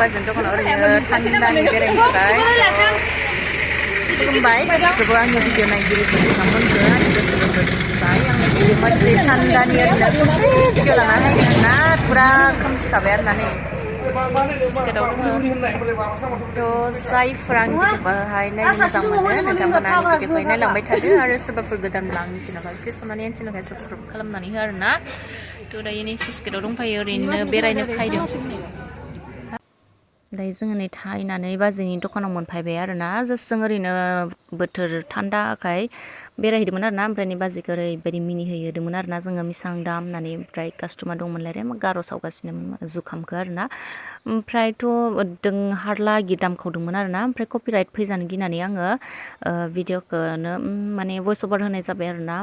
बाजैनि दखानाव ओरैनो थान्दानि बेरायनिफ्राय खुलुमबाय गासिखौबो आंनि भिडिअ नायगिरिफोर बिथांमोनखौ आंनि गोसो गोरबोनिफ्राय आं माद्रि थान्दानि ओरैनो ससे भिडिअ लाना नायदों ना फुरा खोमसिखाबाय आरो ना नै सुसकेटआव दङ थ' जायफोरा आंनि भिडिअखौहाय नायनो मोजां मोनो नोंथांमोना आंनि भिडिअखौहाय नायलांबाय थादो आरो सोरबाफोर गोदानब्ला आंनि चेनेलखौहाय प्लिज अननानै आंनि चेनेलखौहाय साबस्क्राइब खालामनानै हो आरो ना थ' दायो नै सुसकेटआव दंफायो ओरैनो बेरायनो फैदों दायो जोङो नै थाहैनानै बाजैनि दखानाव मोनफैबाय आरो ना जास्ट जों ओरैनो बोथोर थान्दाखाय बेरायहैदोंमोन आरो ना ओमफ्राय नै बाजैखौ ओरैबायदि मिनिहैदोंमोन आरो ना जोङो मिसां दाम होननानै ओमफ्राय कास्टमार दंमोनलाय गार' सावगासिनोमोन जुखामखौ आरो ना ओमफ्रायथ' दों हारलागि दामखावदोंमोन आरो ना ओमफ्राय कपिराइट फैजानो गिनानै आङो भिडिअखौनो माने भइस अभार होनाय जाबाय आरो ना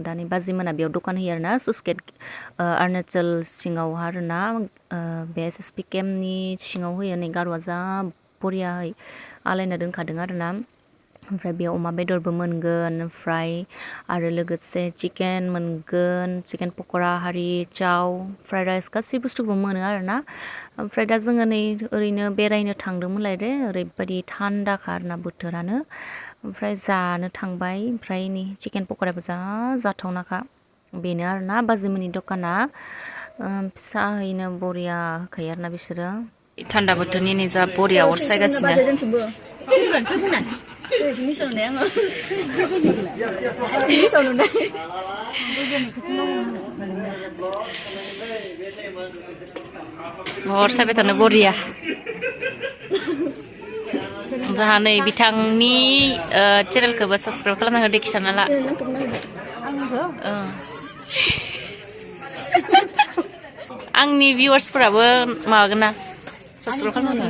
दानि बाजैमोना बेयाव दखान होयो आरो ना सुसकेट अरुणाचल सिङावहा आरो ना बे एस.एस.पि. केम्पनि सिङाव होयो नै गार'आ जा बरियाहै आलायना दोनखादों आरो ना ओमफ्राय बेयाव अमा बेदरबो मोनगोन ओमफ्राय आरो लोगोसे चिकेन मोनगोन चिकेन पक'रा हारि चाव फ्राइड राइस गासै बुस्थुखौबो मोनो आरो ना ओमफ्राय दा जोङो नै ओरैनो बेरायनो थांदोंमोनलाय दे ओरैबायदि थान्दाखा आरो ना बोथोरानो ओमफ्राय जानो थांबाय ओमफ्राय नै चिकेन पक'राबो जा जाथावनाखा बेनो आरो ना बाजैमोननि दखाना फिसाहैनो बरिया होखायो आरो ना बिसोरो थान्दा बोथोरनि नै जा बरिया अर सायगासिनो अर सायबाय थानो बरिया जाहा नै बिथांनि चेनेलखौबो साबस्क्राइब खालामना होदो खिथाना ला आंनि भिउवार्सफोराबो माबागोन ना साबस्क्राइब खालामनो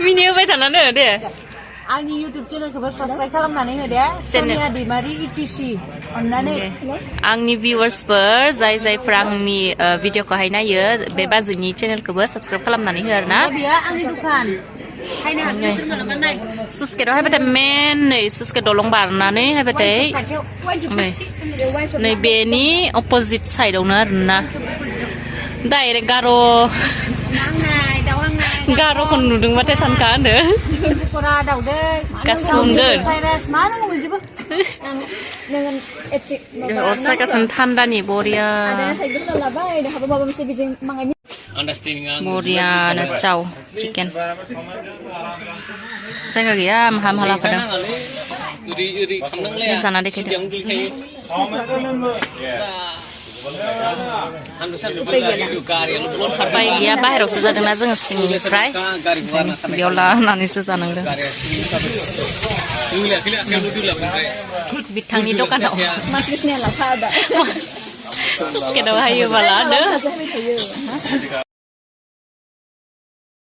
मिनि होबाय थानानै दे आंनि इउटुब चेनेलखौबो साबस्क्राइब खालामनानै हो दे सनिया दैमारि इटिसि अननानै आंनि भिउवार्सफोर जायफोरा आंनि भिडिअखौहाय नायो बे बाजैनि चेनेलखौबो साबस्क्राइब खालामनानै हो आरो ना आंनि दुखान सुसकेटआव हायबाथाय मेन नै सुसकेट दलं बारनानै हायबाथाय नै बेनि अपोजिट साइडआवनो आरोना डाइरेक्ट गार'खौ नुदोंबाथाय सानखा होनो गासिबो मोनगोन अर सायगासिनो थान्दानि बरिया बरियानो चाव चिकेन जायगा गैया माहा माहा लाफादों जाना देखायदो उपाय गैया बाहेरावसो जादोंना जोङो सिंनिफ्राय बेयाव लानानैसो जानांदों बिथांनि दखानाव सुसकेटआव हायोबाला